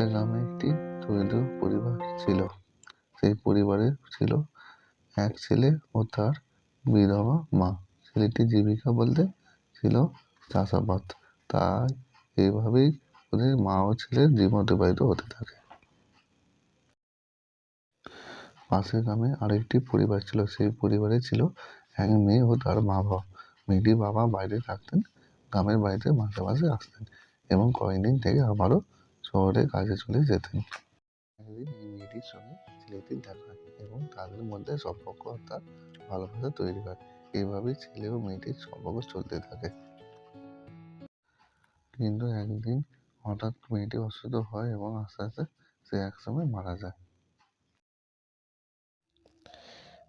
একটা গ্রামে একটি দরিদ্র পরিবার ছিল। সেই পরিবারে ছিল এক ছেলে ও তার বিধবা মা। ছেলেটির জীবিকা বলতে ছিল চাষাবাদ। তাই এইভাবেই ওদের মা ও ছেলের জীবন অতিবাহিত হতে থাকে। পাশের গ্রামে আরেকটি পরিবার ছিল। সেই পরিবারে ছিল এক মেয়ে ও তার মা বাবা। মেয়েটির বাবা বাইরে থাকতেন, গ্রামের বাড়িতে মাঝে মাঝে আসতেন এবং কয়েকদিন থেকে আবারও শহরে কাজে চলে যেতেন। একদিন এই মেয়েটির সঙ্গে ছেলেটির দেখা হয় এবং তাদের মধ্যে সম্পর্ক অর্থাৎ ভালোবাসা তৈরি হয়। এইভাবেই ছেলে ও মেয়েটির সম্পর্ক চলতে থাকে। কিন্তু একদিন হঠাৎ মেয়েটি অসুস্থ হয় এবং আস্তে আস্তে সে একসময় মারা যায়।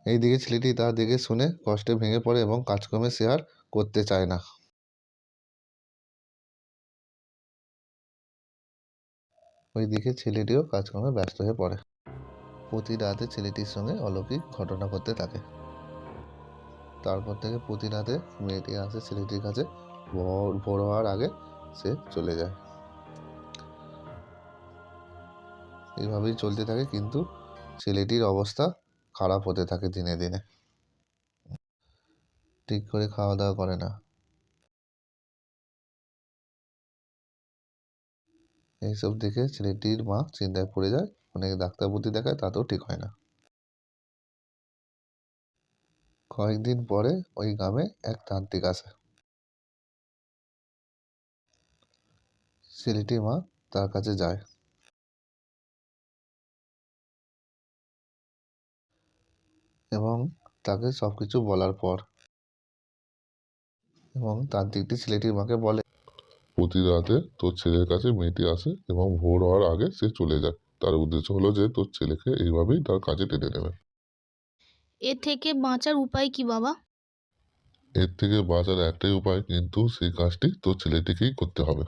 এইদিকে ছেলেটি তা দেখে শুনে কষ্টে ভেঙে পড়ে এবং কাজকর্মে সে আর করতে চায় না। ওইদিকে ছেলেটিও কাজকর্মে ব্যস্ত হয়ে পড়ে। প্রতি রাতে ছেলেটির সঙ্গে অলৌকিক ঘটনা ঘটতে থাকে। তারপর থেকে প্রতি রাতে মেয়েটি আসে ছেলেটির কাছে, ভোর হওয়ার আগে সে চলে যায়। এইভাবেই চলতে থাকে, কিন্তু ছেলেটির অবস্থা খারাপ হতে থাকে দিনে দিনে। ঠিক করে খাওয়া দাওয়া করে না। এইসব দেখে ছেলেটির মা চিন্তায় পড়ে যায়, অনেক ডাক্তার বুদ্ধি দেখায়, তাতেও ঠিক হয় না। কয়েকদিন পরে ওই গ্রামে এক তান্ত্রিক আসে। ছেলেটির মা তার কাছে যায় এবং তাকে সবকিছু বলার পর এবং তান্ত্রিকটি ছেলেটির মাকে বলে, প্রতি রাতে তোর ছেলের কাছে মেয়েটি আসে এবং ভোর হওয়ার আগে সে চলে যায়। তার উদ্দেশ্য হলো যে তোর ছেলেকে এইভাবেই তার কাছে টেনে নেবে। এর থেকে বাঁচার উপায় কি বাবা? এর থেকে বাঁচার একটাই উপায়, কিন্তু সেই কাজটি তোর ছেলেটিকেই করতে হবে।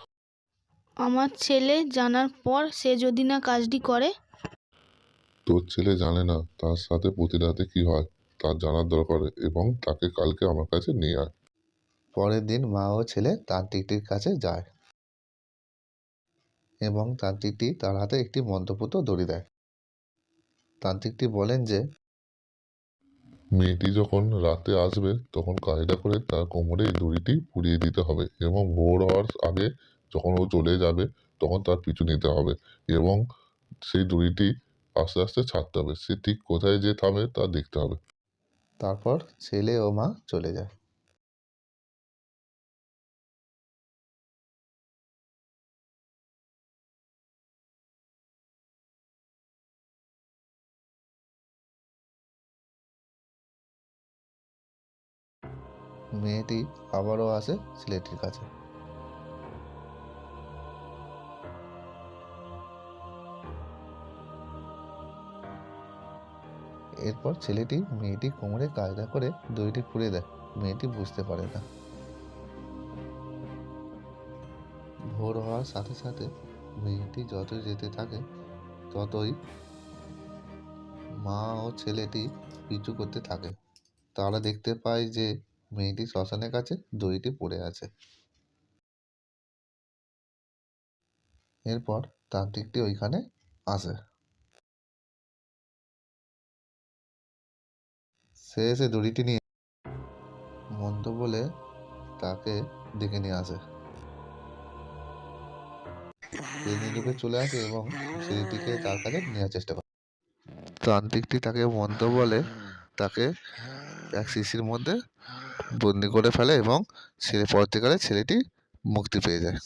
আমার ছেলে জানার পর সে যদি না কাজটি করে? তোর ছেলে জানে না তার সাথে প্রতি রাতে কি হয়, তার জানার দরকার এবং তাকে কালকে আমার কাছে নিয়ে আয়। পরের দিন মা ও ছেলে তান্ত্রিকটির কাছে যায় এবং তান্ত্রিকটি তার হাতে একটি মন্ত্রপুত দড়ি দেয়। তান্ত্রিকটি বলেন যে মেয়েটি যখন রাতে আসবে তখন কায়দা করে তার কোমরে এই দড়িটি পুড়িয়ে দিতে হবে এবং ভোর হওয়ার আগে যখন ও চলে যাবে তখন তার পিছু নিতে হবে এবং সেই দড়িটি আস্তে আস্তে ছাড়তে হবে। সে ঠিক কোথায় যে থামে তা দেখতে হবে। তারপর ছেলে ও মা চলে যায়। মেয়েটি আবারও আসে ছেলেটির কাছে। এরপর ছেলেটি মেয়েটি কোমরে কায়দা করে দড়িটি পুড়ে দেয়। মেয়েটি বুঝতে পারে না। ভোর হওয়ার সাথে সাথে মেয়েটি যতই যেতে থাকে ততই মা ও ছেলেটি পিছু করতে থাকে। তারা দেখতে পায় যে মেয়েটি শ্মশানের কাছে দড়িটি পড়ে আছে। এরপর তান্ত্রিকটি ওইখানে আসে। সে এসে দড়িটি নিয়ে মন্ত্র বলে তাকে ডেকে নিয়ে আসে। সে নিজেকে চলে আসে এবং ছেলেটিকে তার কাছে নেওয়ার চেষ্টা করে। তান্ত্রিকটি তাকে মন্ত্র বলে তাকে এক শিশির মধ্যে বন্দি করে ফেলে এবং পরবর্তীকালে ছেলেটি মুক্তি পেয়ে যায়।